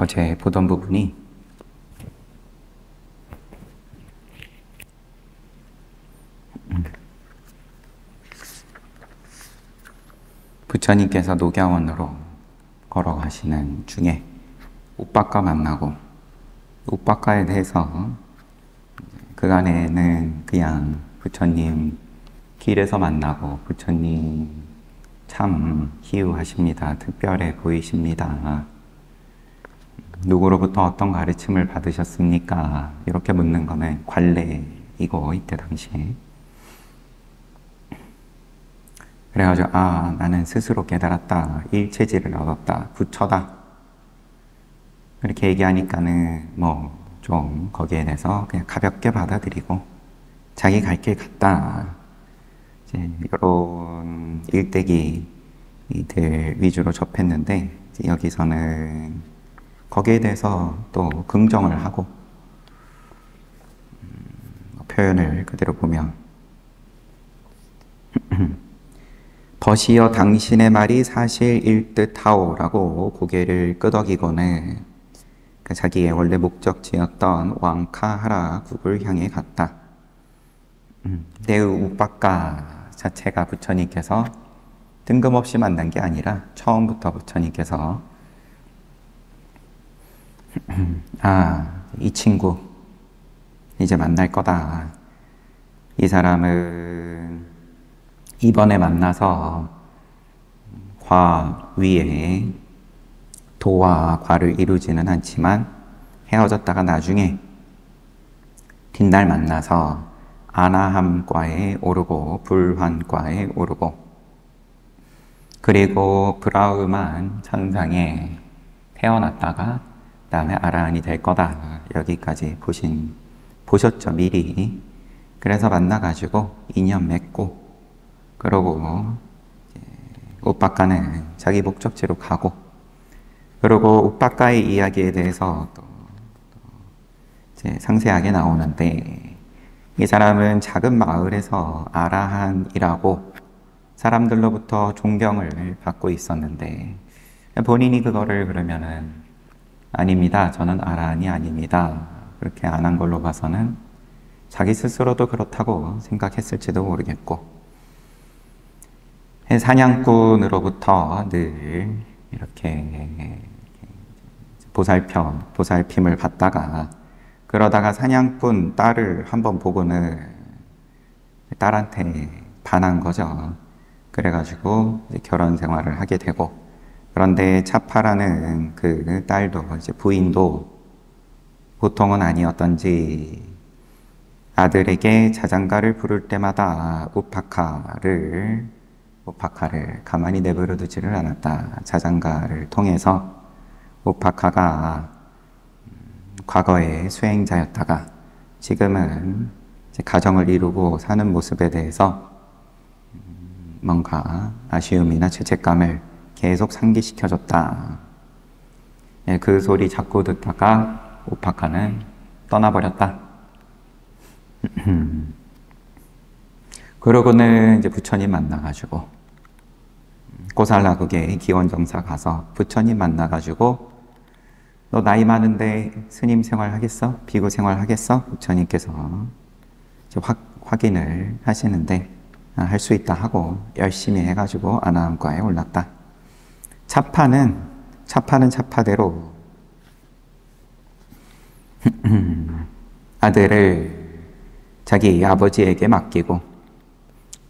어제 보던 부분이 부처님께서 녹야원으로 걸어가시는 중에 옥박과 만나고, 옥박과에 대해서 그간에는 그냥 부처님 길에서 만나고 부처님 참 희유하십니다, 특별해 보이십니다, 누구로부터 어떤 가르침을 받으셨습니까? 이렇게 묻는 거는 관례이고, 이때 당시에. 그래가지고 나는 스스로 깨달았다, 일체지를 얻었다, 부처다, 이렇게 얘기하니까는 좀 거기에 대해서 그냥 가볍게 받아들이고 자기 갈 길 갔다, 이제 이런 일대기들 위주로 접했는데, 여기서는 거기에 대해서 또 긍정을 하고, 표현을 그대로 보면 버시여 당신의 말이 사실일 듯하오 라고 고개를 끄덕이고는 자기의 원래 목적지였던 왕카하라 국을 향해 갔다. 내의 옥박가 자체가 부처님께서 뜬금없이 만난 게 아니라 처음부터 부처님께서 이 친구 이제 만날 거다, 이 사람은 이번에 만나서 과 위에 도와 과를 이루지는 않지만 헤어졌다가 나중에 뒷날 만나서 아나함과에 오르고 불환과에 오르고, 그리고 브라흐만 천상에 태어났다가 그 다음에 아라한이 될 거다, 여기까지 보셨죠, 미리. 그래서 만나가지고 인연 맺고, 그러고 옥박가는 자기 목적지로 가고, 그리고 옥박가의 이야기에 대해서 또 이제 상세하게 나오는데, 이 사람은 작은 마을에서 아라한이라고 사람들로부터 존경을 받고 있었는데, 본인이 그거를 그러면은 아닙니다, 저는 아라한이 아닙니다, 그렇게 안 한 걸로 봐서는 자기 스스로도 그렇다고 생각했을지도 모르겠고, 사냥꾼으로부터 늘 이렇게 보살핌을 받다가, 그러다가 사냥꾼 딸을 한번 보고는 딸한테 반한 거죠. 그래가지고 이제 결혼 생활을 하게 되고, 그런데 차파라는 그 딸도, 이제 부인도 보통은 아니었던지 아들에게 자장가를 부를 때마다 우파카를 가만히 내버려 두지를 않았다. 자장가를 통해서 우파카가 과거에 수행자였다가 지금은 이제 가정을 이루고 사는 모습에 대해서 뭔가 아쉬움이나 죄책감을 계속 상기시켜줬다. 그 소리 자꾸 듣다가 우파카는 떠나버렸다. 그러고는 이제 부처님 만나가지고, 고살라국에 기원정사 가서 부처님 만나가지고, 너 나이 많은데 스님 생활 하겠어? 비구 생활 하겠어? 부처님께서 확인을 하시는데, 할 수 있다 하고 열심히 해가지고 아나함과에 올랐다. 차파는 차파대로 아들을 자기 아버지에게 맡기고,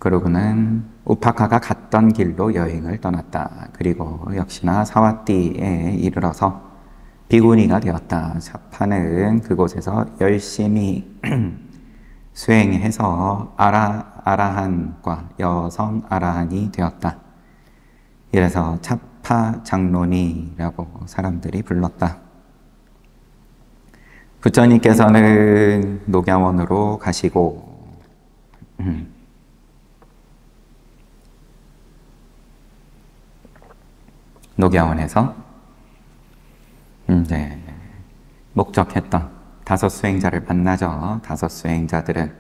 그러고는 우파카가 갔던 길로 여행을 떠났다. 그리고 역시나 사와띠에 이르러서 비구니가 되었다. 차파는 그곳에서 열심히 수행해서 아라한과 여성 아라한이 되었다. 이래서 차파 장론이라고 사람들이 불렀다. 부처님께서는 녹야원으로 가시고, 녹야원에서 이제 목적했던 5 수행자를 만나죠. 5 수행자들은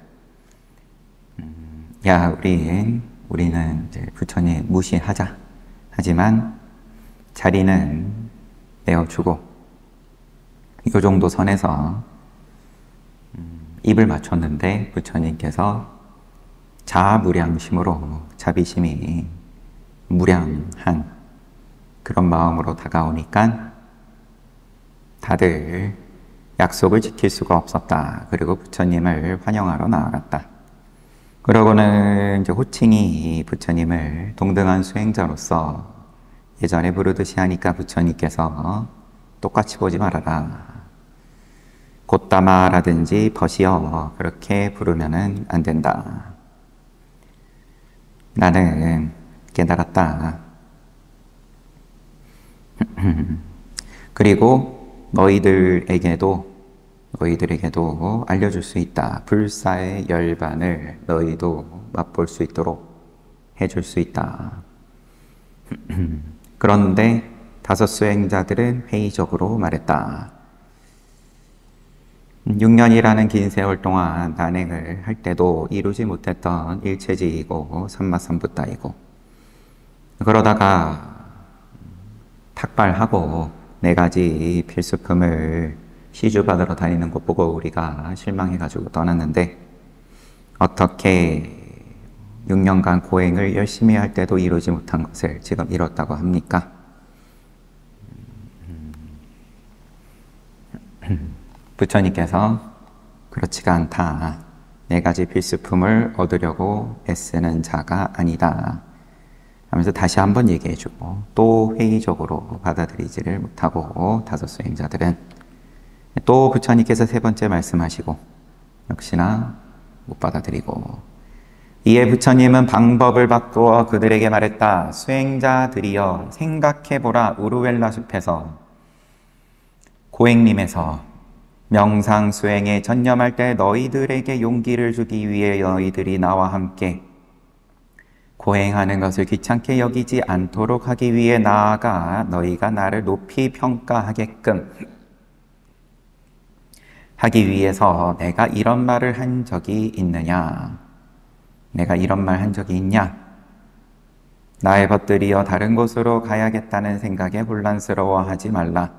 우리는 이제 부처님 무시하자. 하지만 자리는 내어주고 이 정도 선에서 입을 맞췄는데 부처님께서 자무량심으로 자비심이 무량한 그런 마음으로 다가오니까 다들 약속을 지킬 수가 없었다. 그리고 부처님을 환영하러 나아갔다. 그러고는 이제 호칭이 부처님을 동등한 수행자로서 예전에 부르듯이 하니까 부처님께서 똑같이 보지 말아라. 곧다마라든지 벗이여 그렇게 부르면은 안 된다. 나는 깨달았다. 그리고 너희들에게도 알려줄 수 있다. 불사의 열반을 너희도 맛볼 수 있도록 해줄 수 있다. 그런데 다섯 수행자들은 회의적으로 말했다. 6년이라는 긴 세월 동안 단행을 할 때도 이루지 못했던 일체지이고 삼마삼부따이고 그러다가 탁발하고 4가지 필수품을 시주받으러 다니는 것 보고 우리가 실망해가지고 떠났는데 어떻게 6년간 고행을 열심히 할 때도 이루지 못한 것을 지금 이뤘다고 합니까? 부처님께서 그렇지가 않다. 4가지 필수품을 얻으려고 애쓰는 자가 아니다. 하면서 다시 한번 얘기해주고 또 회의적으로 받아들이지를 못하고 다섯 수행자들은 또 부처님께서 3번째 말씀하시고 역시나 못 받아들이고 이에 부처님은 방법을 바꾸어 그들에게 말했다. 수행자들이여 생각해보라. 우루웰라 숲에서 고행림에서 명상 수행에 전념할 때 너희들에게 용기를 주기 위해 너희들이 나와 함께 고행하는 것을 귀찮게 여기지 않도록 하기 위해 나아가 너희가 나를 높이 평가하게끔 하기 위해서 내가 이런 말을 한 적이 있느냐? 내가 이런 말 한 적이 있냐? 나의 벗들이여 다른 곳으로 가야겠다는 생각에 혼란스러워하지 말라.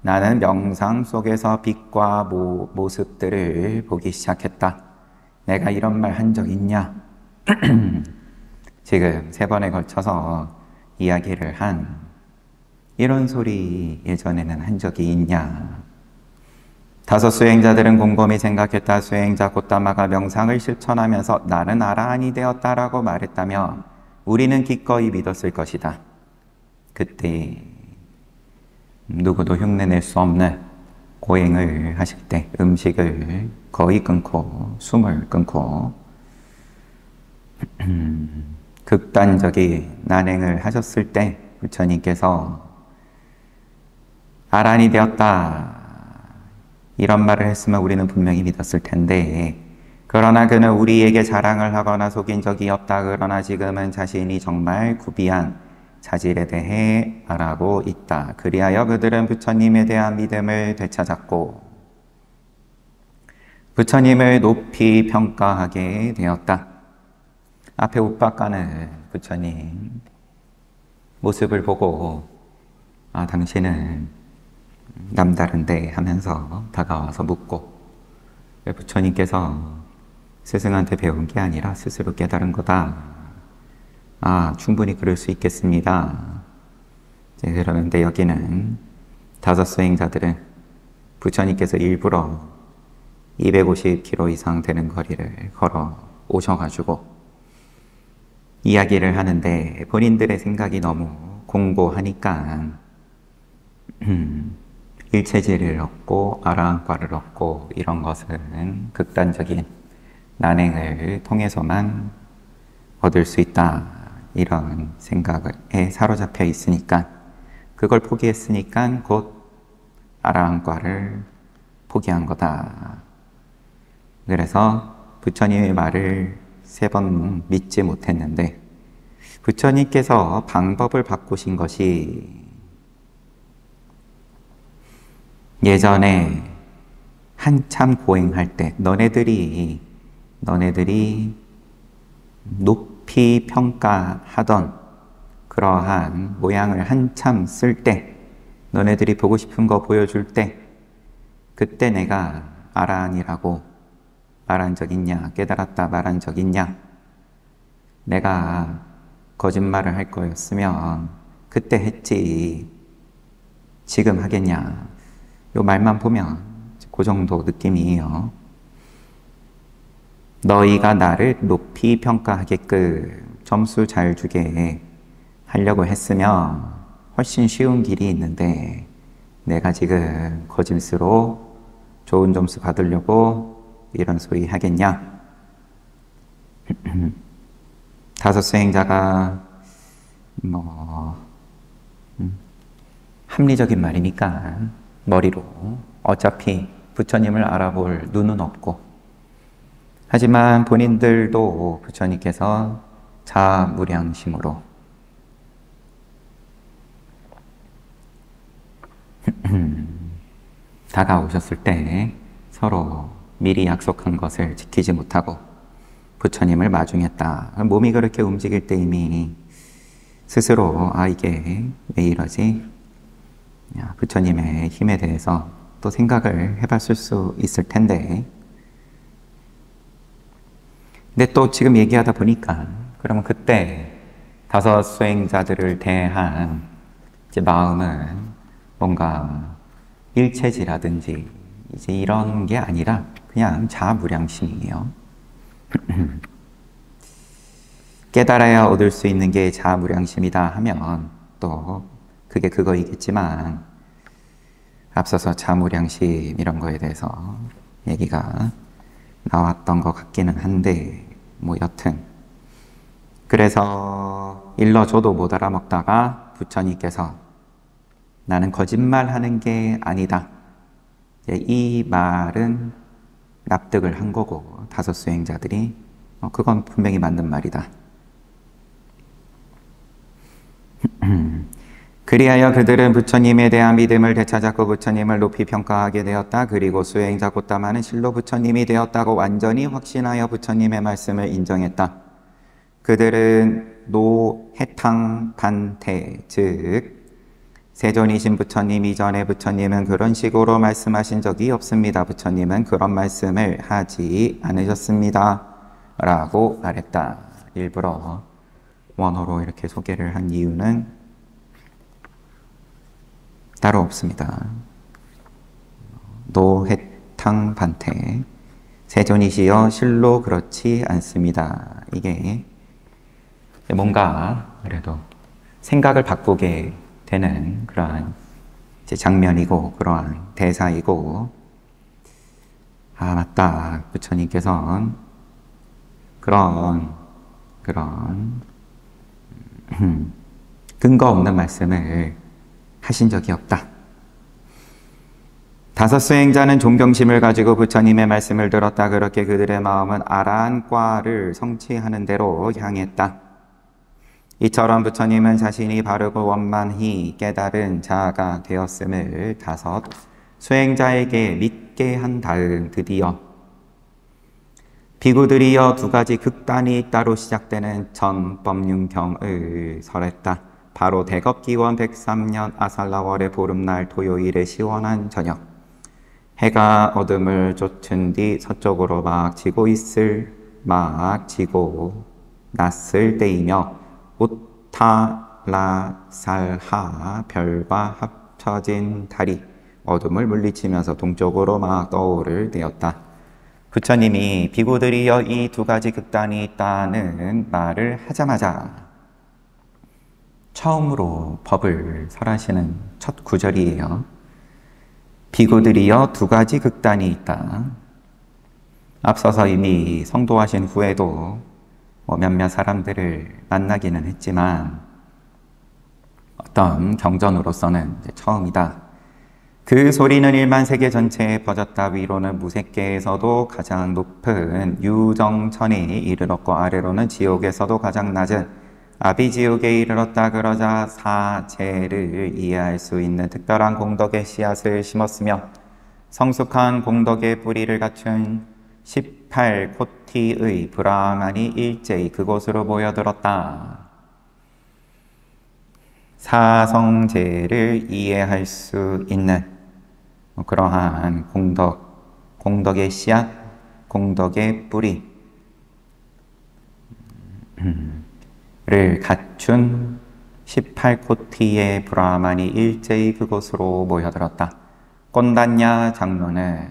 나는 명상 속에서 빛과 모습들을 보기 시작했다. 내가 이런 말 한 적 있냐? 지금 3번에 걸쳐서 이야기를 한 이런 소리 예전에는 한 적이 있냐? 다섯 수행자들은 곰곰이 생각했다. 수행자 곧다마가 명상을 실천하면서 나는 아라한이 되었다라고 말했다며 우리는 기꺼이 믿었을 것이다. 그때 누구도 흉내낼 수 없는 고행을 하실 때 음식을 거의 끊고 숨을 끊고 극단적인 난행을 하셨을 때 부처님께서 아란이 되었다 이런 말을 했으면 우리는 분명히 믿었을 텐데 그러나 그는 우리에게 자랑을 하거나 속인 적이 없다. 그러나 지금은 자신이 정말 구비한 자질에 대해 말하고 있다. 그리하여 그들은 부처님에 대한 믿음을 되찾았고 부처님을 높이 평가하게 되었다. 앞에 우빠까는 부처님 모습을 보고 당신은 남다른데 하면서 다가와서 묻고 부처님께서 스승한테 배운 게 아니라 스스로 깨달은 거다. 충분히 그럴 수 있겠습니다. 그러는데 여기는 다섯 수행자들은 부처님께서 일부러 250km 이상 되는 거리를 걸어 오셔가지고 이야기를 하는데 본인들의 생각이 너무 공고하니까 일체제를 얻고 아라한과를 얻고 이런 것은 극단적인 난행을 통해서만 얻을 수 있다. 이런 생각에 사로잡혀 있으니까 그걸 포기했으니까 곧 아라한과를 포기한 거다. 그래서 부처님의 말을 3번 믿지 못했는데 부처님께서 방법을 바꾸신 것이 예전에 한참 고행할 때 너네들이 높이 평가하던 그러한 모양을 한참 쓸 때 너네들이 보고 싶은 거 보여줄 때 그때 내가 아라니라고 말한 적 있냐? 깨달았다 말한 적 있냐? 내가 거짓말을 할 거였으면 그때 했지 지금 하겠냐? 요 말만 보면 그 정도 느낌이에요. 너희가 나를 높이 평가하게끔 점수 잘 주게 하려고 했으면 훨씬 쉬운 길이 있는데 내가 지금 거짓으로 좋은 점수 받으려고 이런 소리 하겠냐? 다섯 수행자가 합리적인 말이니까 머리로 어차피 부처님을 알아볼 눈은 없고 하지만 본인들도 부처님께서 자무량심으로 다가오셨을 때 서로 미리 약속한 것을 지키지 못하고 부처님을 마중했다. 몸이 그렇게 움직일 때 이미 스스로 이게 왜 이러지? 부처님의 힘에 대해서 또 생각을 해봤을 수 있을 텐데 근데 또 지금 얘기하다 보니까 그러면 그때 다섯 수행자들을 대한 이제 마음은 뭔가 일체지라든지 이제 이런 게 아니라 그냥 자무량심이에요. 깨달아야 얻을 수 있는 게 자무량심이다 하면 또 그게 그거이겠지만 앞서서 자무량심 이런 거에 대해서 얘기가 나왔던 것 같기는 한데 뭐 여튼 그래서 일러줘도 못 알아먹다가 부처님께서 나는 거짓말하는 게 아니다. 이 말은 납득을 한 거고 다섯 수행자들이 그건 분명히 맞는 말이다. 그리하여 그들은 부처님에 대한 믿음을 되찾았고 부처님을 높이 평가하게 되었다. 그리고 수행자 곧다마는 실로 부처님이 되었다고 완전히 확신하여 부처님의 말씀을 인정했다. 그들은 노해탕 반태 즉 세존이신 부처님 이전에 부처님은 그런 식으로 말씀하신 적이 없습니다. 부처님은 그런 말씀을 하지 않으셨습니다. 라고 말했다. 일부러 원어로 이렇게 소개를 한 이유는 따로 없습니다. 노해탕 반태 세존이시여 실로 그렇지 않습니다. 이게 뭔가 그래도 생각을 바꾸게 되는 그러한 이제 장면이고 그러한 대사이고 맞다. 부처님께서 그런 근거 없는 말씀을 하신 적이 없다. 다섯 수행자는 존경심을 가지고 부처님의 말씀을 들었다. 그렇게 그들의 마음은 아라한과를 성취하는 대로 향했다. 이처럼 부처님은 자신이 바르고 원만히 깨달은 자가 되었음을 다섯 수행자에게 믿게 한 다음 드디어 비구들이여 두 가지 극단이 따로 시작되는 전법륜경을 설했다. 바로 대겁기원 103년 아살라월의 보름날 토요일의 시원한 저녁 해가 어둠을 쫓은 뒤 서쪽으로 막 지고 났을 때이며 우타라살하 별과 합쳐진 달이 어둠을 물리치면서 동쪽으로 막 떠오를 때였다. 부처님이 비구들이여 이 두 가지 극단이 있다는 말을 하자마자 처음으로 법을 설하시는 첫 구절이에요. 비구들이여 두 가지 극단이 있다. 앞서서 이미 성도하신 후에도 몇몇 사람들을 만나기는 했지만 어떤 경전으로서는 처음이다. 그 소리는 일만 세계 전체에 퍼졌다. 위로는 무색계에서도 가장 높은 유정천에 이르렀고 아래로는 지옥에서도 가장 낮은 아비지옥에 이르렀다. 그러자 사제를 이해할 수 있는 특별한 공덕의 씨앗을 심었으며 성숙한 공덕의 뿌리를 갖춘 18코티의 브라만이 일제히 그곳으로 모여들었다. 사성제를 이해할 수 있는 그러한 공덕의 씨앗, 공덕의 뿌리를 갖춘 18코티의 브라만이 일제히 그곳으로 모여들었다. 꼰단냐 장로는,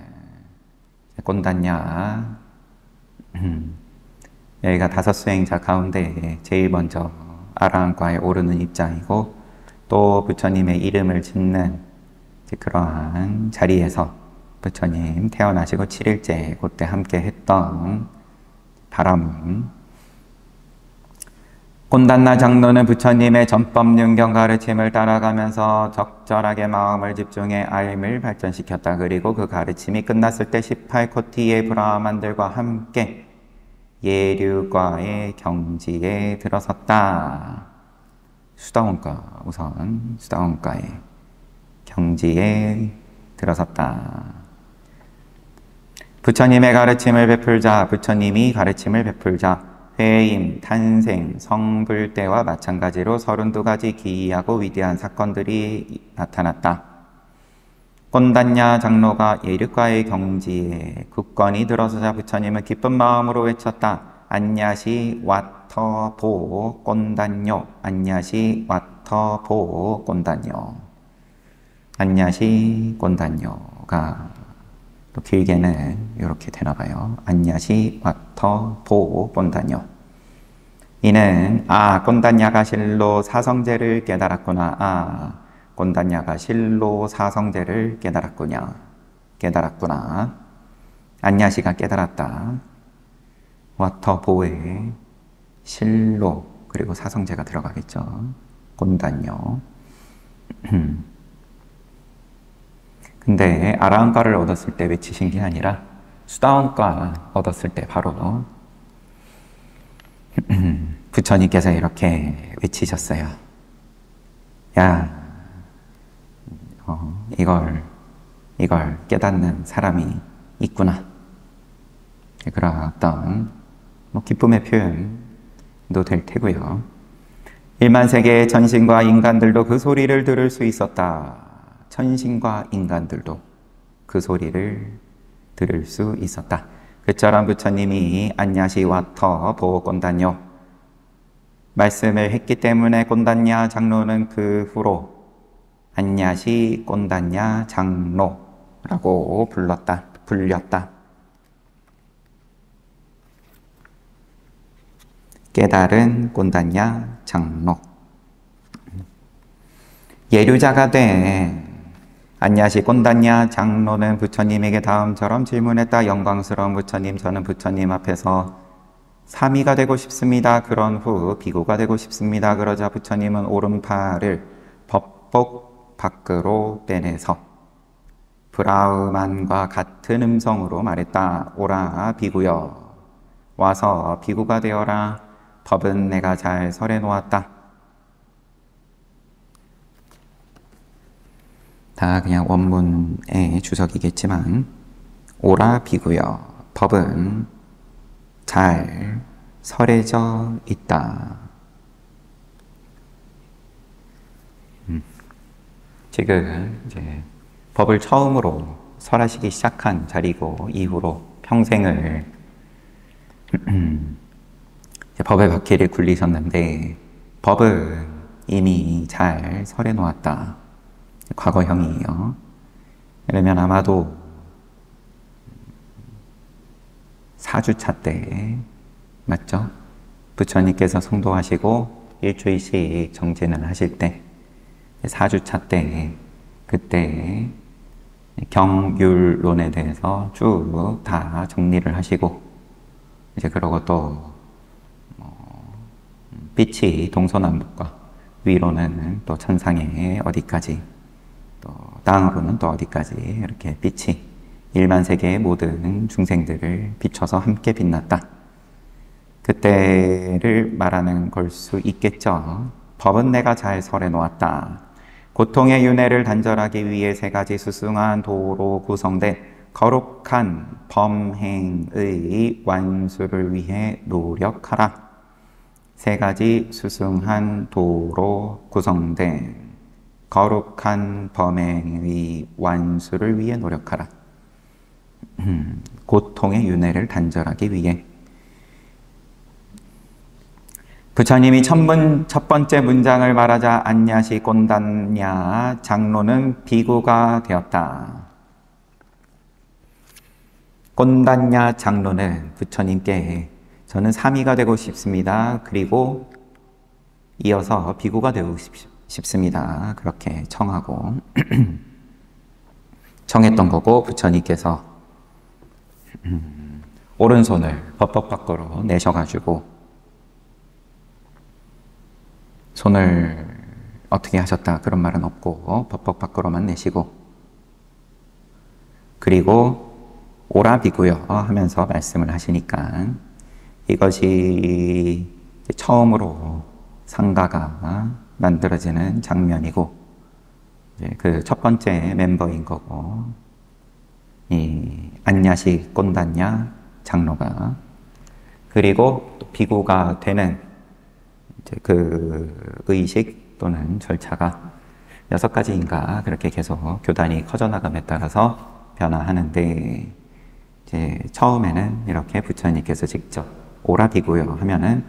꼰단냐, 여기가 5수행자 가운데 제일 먼저 아라한과에 오르는 입장이고, 또 부처님의 이름을 짓는 그러한 자리에서 부처님 태어나시고 7일째 그때 함께 했던 바람. 꼰단나 장로는 부처님의 전법륜경 가르침을 따라가면서 적절하게 마음을 집중해 알임을 발전시켰다. 그리고 그 가르침이 끝났을 때 18코티의 브라만들과 함께 예류과의 경지에 들어섰다. 수다원과, 우선 수다원과의 경지에 들어섰다. 부처님의 가르침을 베풀자, 부처님이 가르침을 베풀자 회임, 탄생, 성불 때와 마찬가지로 32가지 기이하고 위대한 사건들이 나타났다. 꼰단냐 장로가 예류과의 경지에 굳건히 들어서자 부처님은 기쁜 마음으로 외쳤다. 안냐시 와터 보 꼰단뇨, 안냐시 와터 보 꼰단뇨. 안냐시 꼰단뇨가 또 길게는 이렇게 되나봐요. 안냐시 와터 보 꼰단뇨. 이는 꼰단냐가 실로 사성제를 깨달았구나. 꼰단냐가 실로 사성제를 깨달았구나. 안냐시가 깨달았다. 와터보에 실로, 그리고 사성제가 들어가겠죠. 꼰단뇨. 근데 아라한과를 얻었을 때 외치신 게 아니라 수다원과 얻었을 때 바로 부처님께서 이렇게 외치셨어요. 야, 이걸 깨닫는 사람이 있구나. 그런 어떤 기쁨의 표현도 될 테고요. 1만 세계의 천신과 인간들도 그 소리를 들을 수 있었다. 천신과 인간들도 그 소리를 들을 수 있었다. 그처럼 부처님이 안냐시 와터 보 꼰단뇨 말씀을 했기 때문에 꼰단냐 장로는 그 후로 안냐시 꼰단냐 장로라고 불렸다. 깨달은 꼰단냐 장로. 예류자가 된 안냐시 꼰단냐 장로는 부처님에게 다음처럼 질문했다. 영광스러운 부처님, 저는 부처님 앞에서 사미가 되고 싶습니다. 그런 후 비구가 되고 싶습니다. 그러자 부처님은 오른팔을 법복 밖으로 빼내서 브라흐만과 같은 음성으로 말했다. 오라 비구여, 와서 비구가 되어라. 법은 내가 잘 설해 놓았다. 다 그냥 원문의 주석이겠지만, 오라 비구여, 법은 잘 설해져 있다. 지금 이제 법을 처음으로 설하시기 시작한 자리고, 이후로 평생을 법의 바퀴를 굴리셨는데, 법은 이미 잘 설해 놓았다. 과거형이에요. 그러면 아마도 4주차 때, 맞죠? 부처님께서 성도하시고 일주일씩 정진을 하실 때, 4주차 때, 그때 경율론에 대해서 쭉 다 정리를 하시고, 이제 그러고 또 빛이 동서남북과 위로는 또 천상에 어디까지, 또 땅으로는 또 어디까지, 이렇게 빛이 1만 세계의 모든 중생들을 비춰서 함께 빛났다. 그때를 말하는 걸 수 있겠죠. 법은 내가 잘 설해 놓았다. 고통의 윤회를 단절하기 위해 3가지 수승한 도로 구성된 거룩한 범행의 완수를 위해 노력하라. 3가지 수승한 도로 구성된 거룩한 범행의 완수를 위해 노력하라. 고통의 윤회를 단절하기 위해. 부처님이 첫 번째 문장을 말하자 안냐시 꼰단냐 장로는 비구가 되었다. 꼰단냐 장로는 부처님께 저는 사미가 되고 싶습니다. 그리고 이어서 비구가 되고 싶습니다. 그렇게 청하고 청했던 거고, 부처님께서 오른손을 법법 밖으로 내셔가지고 손을 어떻게 하셨다 그런 말은 없고 법법 밖으로만 내시고, 그리고 오라 비구여 하면서 말씀을 하시니까 이것이 처음으로 상가가 만들어지는 장면이고, 그 첫 번째 멤버인 거고, 이 안냐시 꼰단냐 장로가, 그리고 또 비구가 되는 이제 그 의식 또는 절차가 6가지인가 그렇게 계속 교단이 커져나감에 따라서 변화하는데, 이제 처음에는 이렇게 부처님께서 직접 오라 비구요 하면은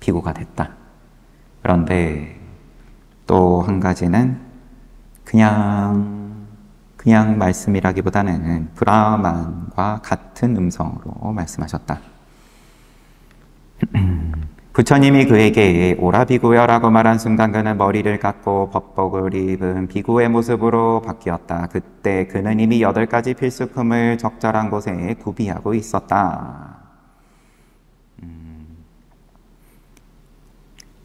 비구가 됐다. 그런데 또 한 가지는 그냥 말씀이라기보다는 브라만과 같은 음성으로 말씀하셨다. 부처님이 그에게 오라 비구여라고 말한 순간 그는 머리를 깎고 법복을 입은 비구의 모습으로 바뀌었다. 그때 그는 이미 8가지 필수품을 적절한 곳에 구비하고 있었다.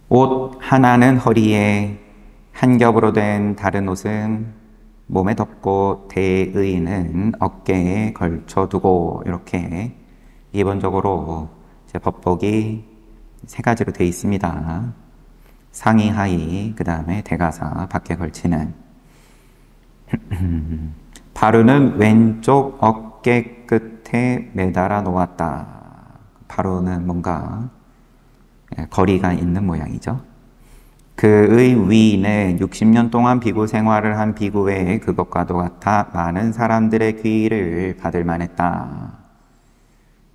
옷 하나는 허리에, 한 겹으로 된 다른 옷은 몸에 덮고, 대의는 어깨에 걸쳐두고, 이렇게 기본적으로 제 법복이 3가지로 되어 있습니다. 상의, 하의, 그 다음에 대가사, 밖에 걸치는. 바루는 왼쪽 어깨 끝에 매달아 놓았다. 바루는 뭔가 거리가 있는 모양이죠. 그의 위는 60년 동안 비구 생활을 한 비구의 그것과도 같아 많은 사람들의 귀의를 받을 만했다.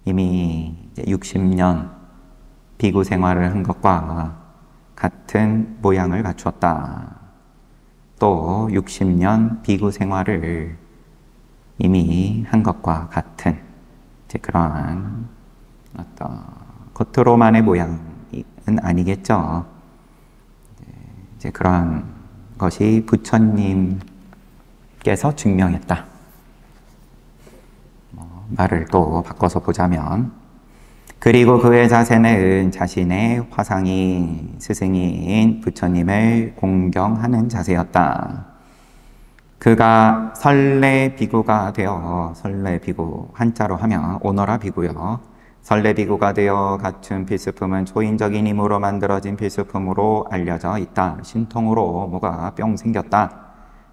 이미 60년 비구 생활을 한 것과 같은 모양을 갖추었다. 또 60년 비구 생활을 이미 한 것과 같은 이제 그러한 어떤 겉으로만의 모양은 아니겠죠. 이제 그러한 것이 부처님께서 증명했다. 말을 또 바꿔서 보자면, 그리고 그의 자세는 자신의 화상인 스승인 부처님을 공경하는 자세였다. 그가 설레 비구가 되어, 설레 비구 한자로 하면 오너라 비구요. 설레 비구가 되어 갖춘 필수품은 초인적인 힘으로 만들어진 필수품으로 알려져 있다. 신통으로 뭐가 뿅 생겼다.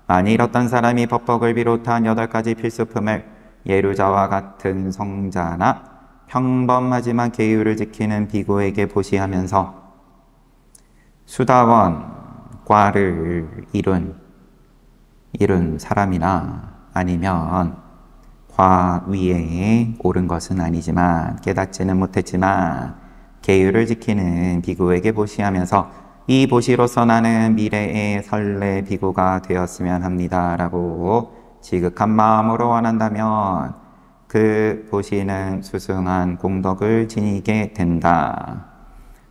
만일 어떤 사람이 법복을 비롯한 8가지 필수품을 예루자와 같은 성자나 평범하지만 계율을 지키는 비구에게 보시하면서 수다원과를 이룬 사람이나, 아니면 과 위에 오른 것은 아니지만 깨닫지는 못했지만 계율을 지키는 비구에게 보시하면서 이 보시로서 나는 미래의 설레 비구가 되었으면 합니다 라고 지극한 마음으로 원한다면 그 보시는 수승한 공덕을 지니게 된다.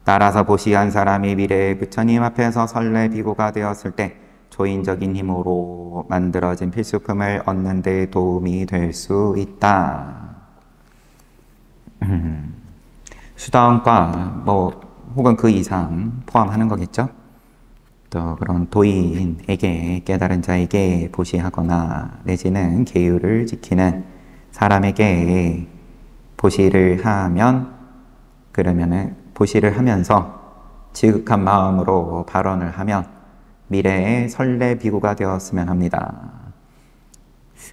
따라서 보시한 사람이 미래의 부처님 앞에서 설레 비구가 되었을 때 초인적인 힘으로 만들어진 필수품을 얻는 데 도움이 될 수 있다. 수다원과 혹은 그 이상 포함하는 거겠죠. 또 그런 도인에게, 깨달은 자에게 보시하거나 내지는 계율을 지키는 사람에게 보시를 하면, 그러면은 보시를 하면서 지극한 마음으로 발언을 하면 미래의 설레 비구가 되었으면 합니다.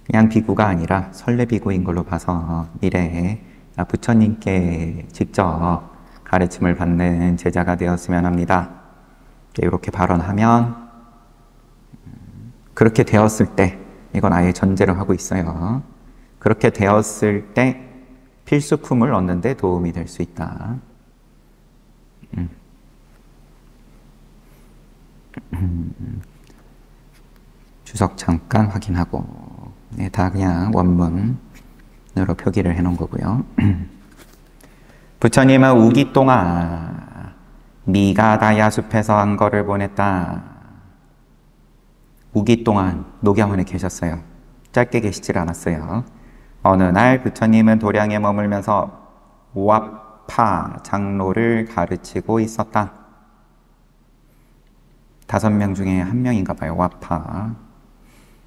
그냥 비구가 아니라 설레 비구인 걸로 봐서 미래에 부처님께 직접 가르침을 받는 제자가 되었으면 합니다. 이렇게 발언하면 그렇게 되었을 때, 이건 아예 전제를 하고 있어요. 그렇게 되었을 때 필수품을 얻는 데 도움이 될 수 있다. 주석 잠깐 확인하고, 네, 다 그냥 원문으로 표기를 해놓은 거고요. 부처님은 우기 동안 미가다야 숲에서 안거를 보냈다. 우기 동안 녹양원에 계셨어요. 짧게 계시질 않았어요. 어느 날 부처님은 도량에 머물면서 와파 장로를 가르치고 있었다. 5명 중에 1명인가 봐요. 와파.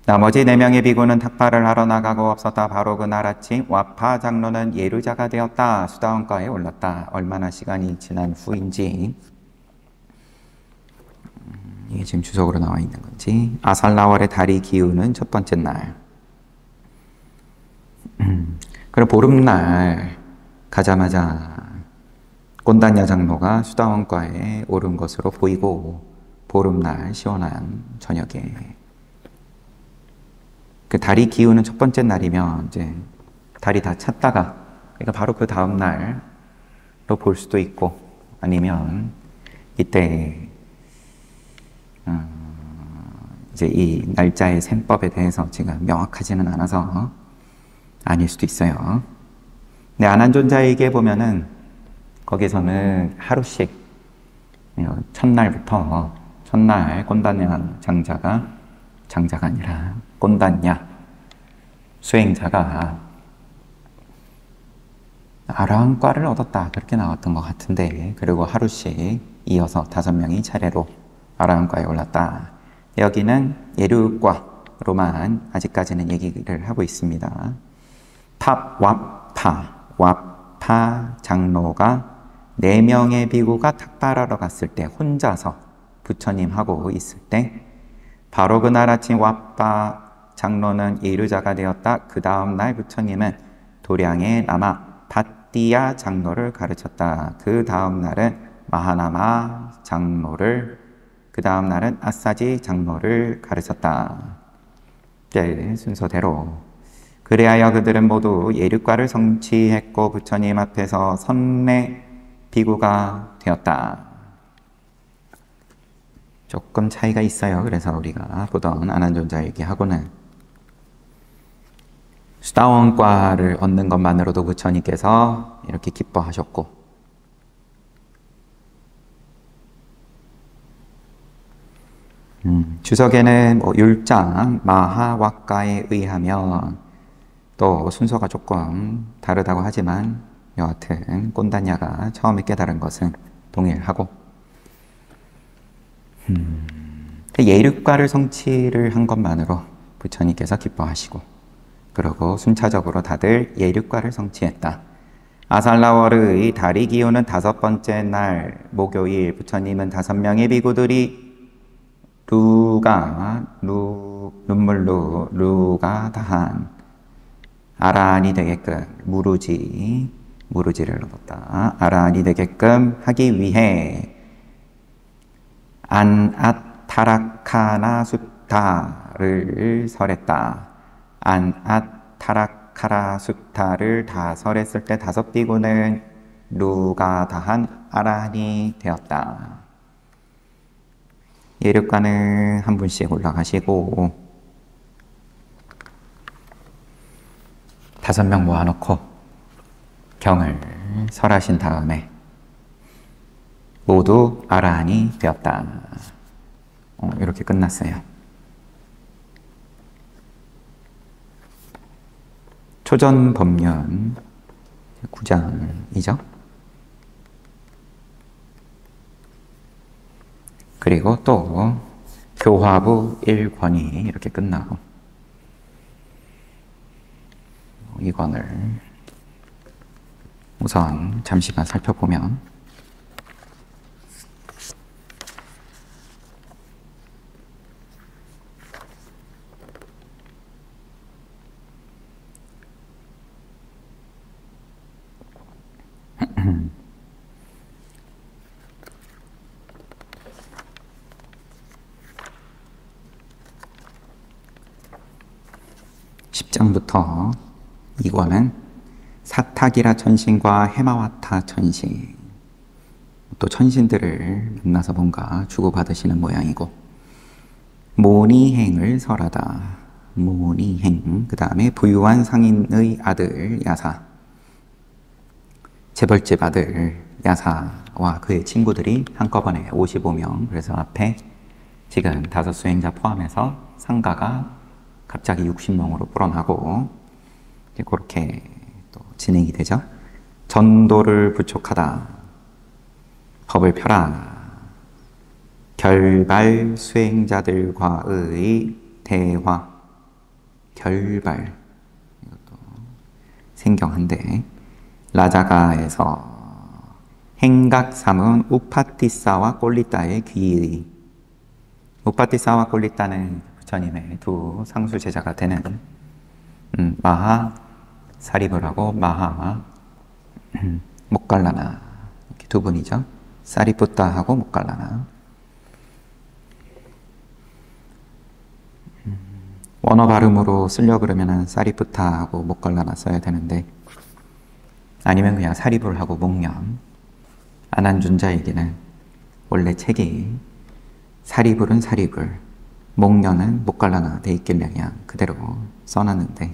나머지 4명의 비구는 탁발을 하러 나가고 없었다. 바로 그날 아침 와파 장로는 예루자가 되었다. 수다원가에 올랐다. 얼마나 시간이 지난 후인지, 이게 지금 주석으로 나와 있는 건지. 아살라월의 달이 기우는 첫 번째 날. 그리고 보름날 가자마자 꼰단야 장로가 수다원가에 오른 것으로 보이고, 보름날 시원한 저녁에 그 달이 기우는 첫 번째 날이면 이제 달이 다 찼다가, 그러니까 바로 그 다음 날로 볼 수도 있고, 아니면 이때 이제 이 날짜의 셈법에 대해서 제가 명확하지는 않아서 아닐 수도 있어요. 근데 안한존자에게 보면은 거기서는 하루씩 첫날 꼰단야 장자가 아니라 꼰단야 수행자가 아라한과를 얻었다, 그렇게 나왔던 것 같은데, 그리고 하루씩 이어서 5명이 차례로 아라한과에 올랐다. 여기는 예류과로만 아직까지는 얘기를 하고 있습니다. 와파 장로가 4명의 비구가 탁발하러 갔을 때, 혼자서 부처님하고 있을 때, 바로 그날 아침 와파 장로는 예류자가 되었다. 그 다음 날 부처님은 도량에 남아 밧띠야 장로를 가르쳤다. 그 다음 날은 마하나마 장로를, 그 다음 날은 아사지 장로를 가르쳤다. 네, 순서대로. 그리하여 그들은 모두 예류과를 성취했고 부처님 앞에서 선례 비구가 되었다. 조금 차이가 있어요. 그래서 우리가 보던 안한존자 얘기하고는, 수다원과를 얻는 것만으로도 부처님께서 이렇게 기뻐하셨고, 주석에는 율장 마하와카에 의하면 또 순서가 조금 다르다고 하지만, 여하튼 꼰단야가 처음에 깨달은 것은 동일하고, 예류과를 성취를 한 것만으로 부처님께서 기뻐하시고, 그리고 순차적으로 다들 예류과를 성취했다. 아살라월의 달이 기우는 5번째 날 목요일, 부처님은 5명의 비구들이 루가 다한 아라한이 되게끔 무루지를 얻었다. 아라한이 되게끔 하기 위해 안앗타라카나 수타를 설했다. 안앗타라카라 수타를 다 설했을 때 5비구는 루가 다한 아라한이 되었다. 예류과는 한 분씩 올라가시고 5명 모아놓고 경을 설하신 다음에 모두 아라한이 되었다. 이렇게 끝났어요. 초전법륜 9장이죠. 그리고 또 교화부 1권이 이렇게 끝나고, 이 권을 우선 잠시만 살펴보면, 10장부터 이권은 사타기라 천신과 해마와타 천신, 또 천신들을 만나서 뭔가 주고받으시는 모양이고, 모니행을 설하다. 모니행. 그 다음에 부유한 상인의 아들 야사, 재벌집 아들 야사와 그의 친구들이 한꺼번에 55명. 그래서 앞에 지금 5수행자 포함해서 상가가 갑자기 60명으로 불어나고, 이제 그렇게 또 진행이 되죠. 전도를 부촉하다. 법을 펴라. 결발 수행자들과의 대화. 결발. 이것도 생경한데, 라자가에서 행각 삼은 우파티사와 꼴리따의 귀의. 우파티사와 꼴리따는 부처님의 두 상수 제자가 되는 마하 사리부라고 마하 목갈라나, 이렇게 두 분이죠. 사리푸타하고 목갈라나. 원어 발음으로 쓰려 그러면은 사리푸타하고 목갈라나 써야 되는데, 아니면 그냥 사리불 하고 목련. 아난존자에게는 원래 책이 사리불은 사리불, 목련은 목갈라나 돼 있길래 그냥 그대로 써놨는데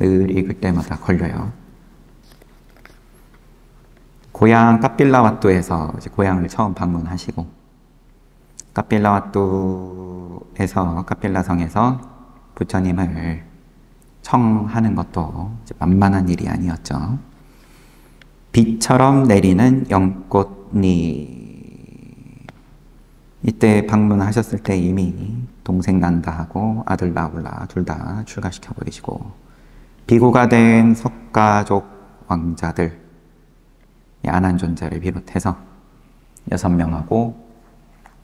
늘 읽을 때마다 걸려요. 고향 카필라와뚜에서 이제 고향을 처음 방문하시고, 카필라와뚜에서 카필라성에서 부처님을 청하는 것도 이제 만만한 일이 아니었죠. 비처럼 내리는 연꽃잎. 이때 방문하셨을 때 이미 동생 난다 하고 아들 나올라 둘 다 출가시켜 버리시고, 비구가 된 석가족 왕자들, 아난존자를 비롯해서 6명하고,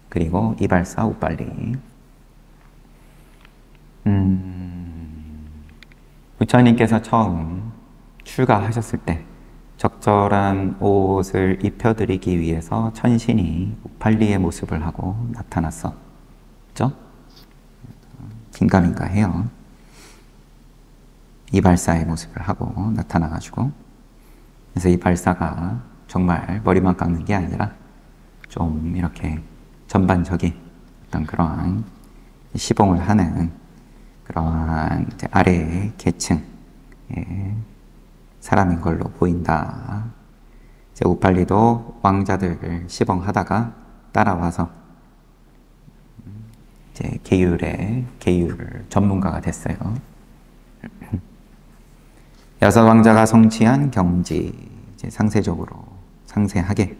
그리고 이발사 우빨리. 부처님께서 처음 출가하셨을 때 적절한 옷을 입혀드리기 위해서 천신이 우팔리의 모습을 하고 나타났었죠? 긴가민가 해요. 이발사의 모습을 하고 나타나가지고, 그래서 이 발사가 정말 머리만 깎는 게 아니라 좀 이렇게 전반적인 어떤 그러한 시봉을 하는 그러한 아래의 계층의 사람인 걸로 보인다. 이제 우팔리도 왕자들을 시봉하다가 따라와서 이제 계율 전문가가 됐어요. 6 왕자가 성취한 경지, 이제 상세하게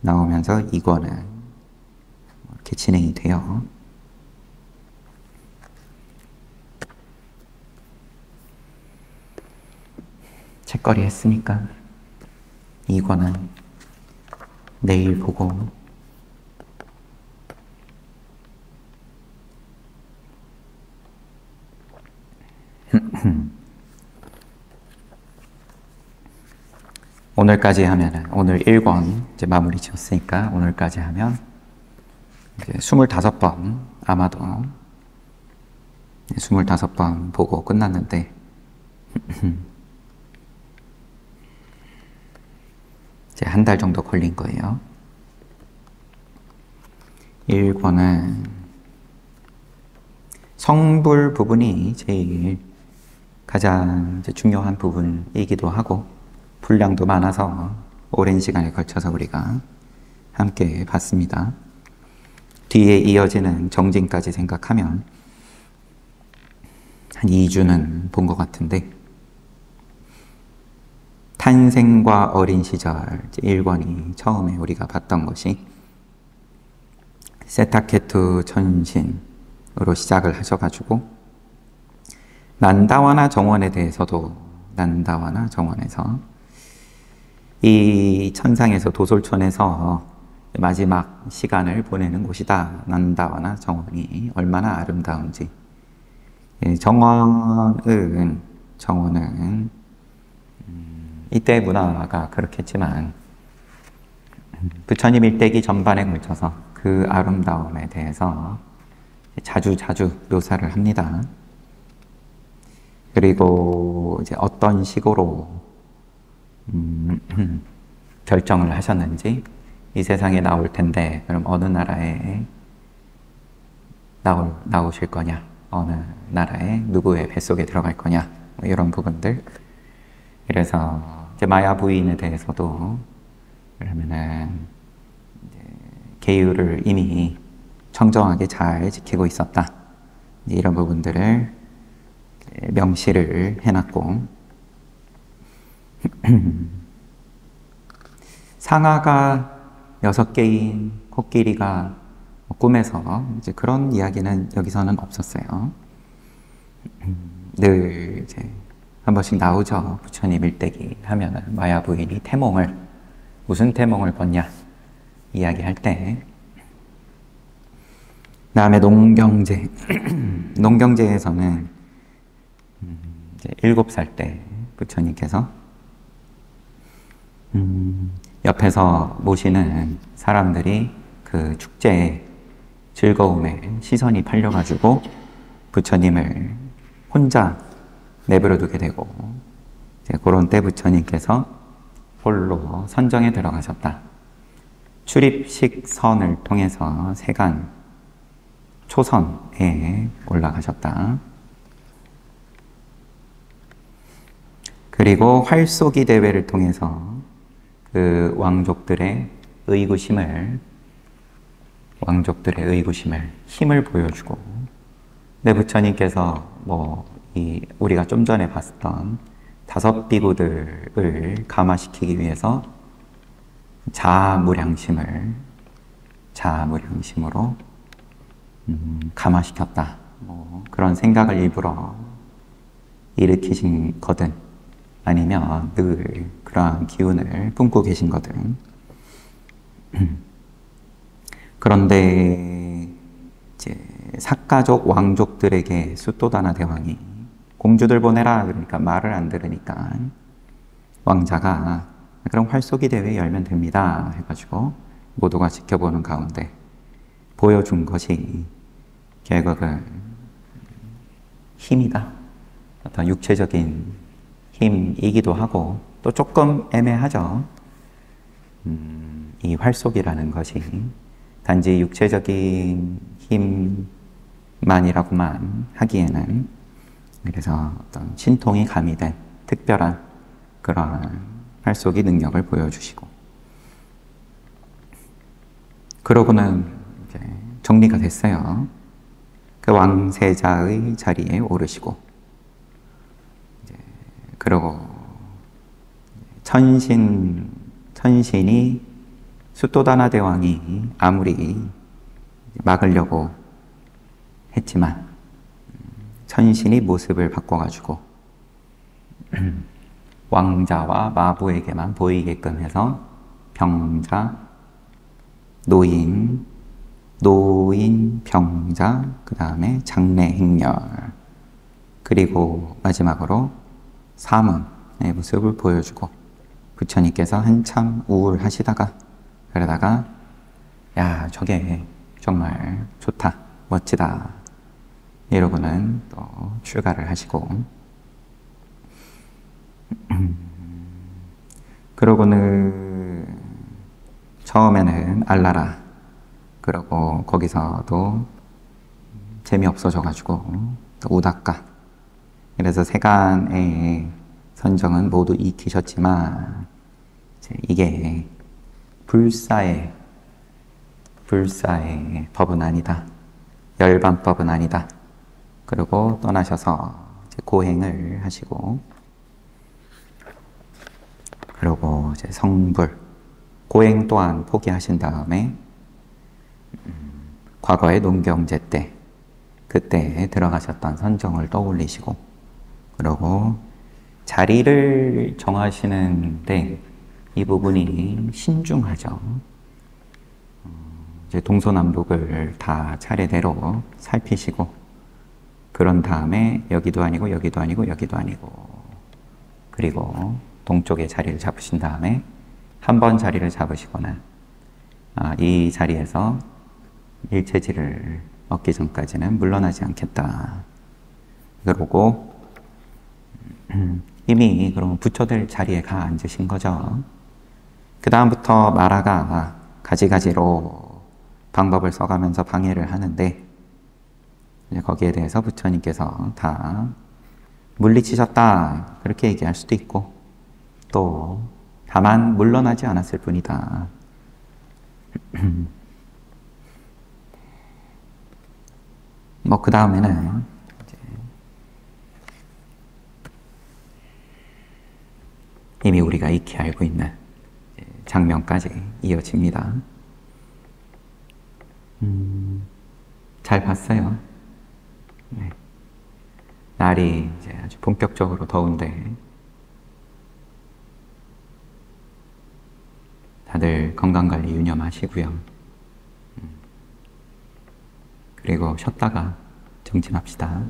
나오면서 이권은 이렇게 진행이 돼요. 책거리 했으니까 이권은 내일 보고, 오늘까지 하면은, 오늘 1권 이제 마무리 지었으니까 오늘까지 하면 이제 25번, 아마도 25번 보고 끝났는데 이제 한 달 정도 걸린 거예요. 1권은 성불 부분이 제일 가장 이제 중요한 부분이기도 하고, 분량도 많아서 오랜 시간에 걸쳐서 우리가 함께 봤습니다. 뒤에 이어지는 정진까지 생각하면 한 2주는 본 것 같은데, 탄생과 어린 시절 1권이 처음에 우리가 봤던 것이 세타케투 천신으로 시작을 하셔가지고, 난다와나 정원에 대해서도 난다와나 정원에서 이 천상에서 도솔촌에서 마지막 시간을 보내는 곳이다. 난다와나 정원이 얼마나 아름다운지. 정원은 이때 문화가 그렇겠지만 부처님 일대기 전반에 걸쳐서 그 아름다움에 대해서 자주 묘사를 합니다. 그리고 이제 어떤 식으로 결정을 하셨는지, 이 세상에 나올 텐데 그럼 어느 나라에 나오실 거냐, 어느 나라에 누구의 뱃속에 들어갈 거냐, 뭐 이런 부분들. 그래서 이제 마야 부인에 대해서도 그러면은 이제 계율을 이미 청정하게 잘 지키고 있었다, 이런 부분들을 명시를 해놨고, 상아가 6개인 코끼리가 꿈에서 이제 그런 이야기는 여기서는 없었어요. 늘 이제 한 번씩 나오죠. 부처님 일대기 하면은 마야 부인이 무슨 태몽을 꿨냐 이야기할 때. 다음에 농경제. 농경제에서는 이제 7살 때 부처님께서 옆에서 모시는 사람들이 그 축제에 즐거움에 시선이 팔려가지고 부처님을 혼자 내버려 두게 되고, 이제 그런 때 부처님께서 홀로 선정에 들어가셨다. 출입식 선을 통해서 세간 초선에 올라가셨다. 그리고 활쏘기 대회를 통해서 그 왕족들의 의구심을 힘을 보여주고, 네, 부처님께서 우리가 좀 전에 봤던 5 비구들을 감화시키기 위해서 자아무량심으로 감화시켰다, 그런 생각을 일부러 일으키신 거든, 아니면 늘 그러한 기운을 품고 계신 거든. 그런데 이제 삭가족 왕족들에게 수토다나 대왕이 공주들 보내라 그러니까 말을 안 들으니까 왕자가 그럼 활쏘기 대회 열면 됩니다 해가지고 모두가 지켜보는 가운데 보여준 것이 결국은 힘이다. 어떤 육체적인 힘이기도 하고 또 조금 애매하죠. 이 활쏘기라는 것이 단지 육체적인 힘만이라고만 하기에는, 그래서 어떤 신통이 가미된 특별한 그런 활쏘기 능력을 보여주시고, 그러고는 이제 정리가 됐어요. 그 왕세자의 자리에 오르시고, 그러고 천신이 수토다나 대왕이 아무리 막으려고 했지만 천신이 모습을 바꿔가지고 왕자와 마부에게만 보이게끔 해서 병자, 노인, 병자, 그 다음에 장래 행렬, 그리고 마지막으로 사문의 모습을 보여주고, 부처님께서 한참 우울하시다가 그러다가 야, 저게 정말 좋다, 멋지다 이러고는 또 출가를 하시고, 그러고는 처음에는 알라라 그러고 거기서도 재미없어져가지고 또 우다까, 그래서 세간의 선정은 모두 익히셨지만 이게 불사의 법은 아니다, 열반법은 아니다. 그리고 떠나셔서 고행을 하시고, 그리고 이제 성불, 고행 또한 포기하신 다음에 과거의 농경제 때 그때 들어가셨던 선정을 떠올리시고, 그리고 자리를 정하시는데 이 부분이 신중하죠. 이제 동서남북을 다 차례대로 살피시고, 그런 다음에 여기도 아니고 여기도 아니고 여기도 아니고, 그리고 동쪽에 자리를 잡으신 다음에 한 번 자리를 잡으시거나 이 자리에서 일체지를 얻기 전까지는 물러나지 않겠다. 그러고 이미 그럼 부처들 자리에 가 앉으신 거죠. 그 다음부터 마라가 가지가지로 방법을 써가면서 방해를 하는데 이제 거기에 대해서 부처님께서 다 물리치셨다 그렇게 얘기할 수도 있고 또 다만 물러나지 않았을 뿐이다. 뭐 그 다음에는 이미 우리가 익히 알고 있는 장면까지 이어집니다. 잘 봤어요. 네. 날이 이제 아주 본격적으로 더운데 다들 건강관리 유념하시고요. 그리고 쉬었다가 정진합시다.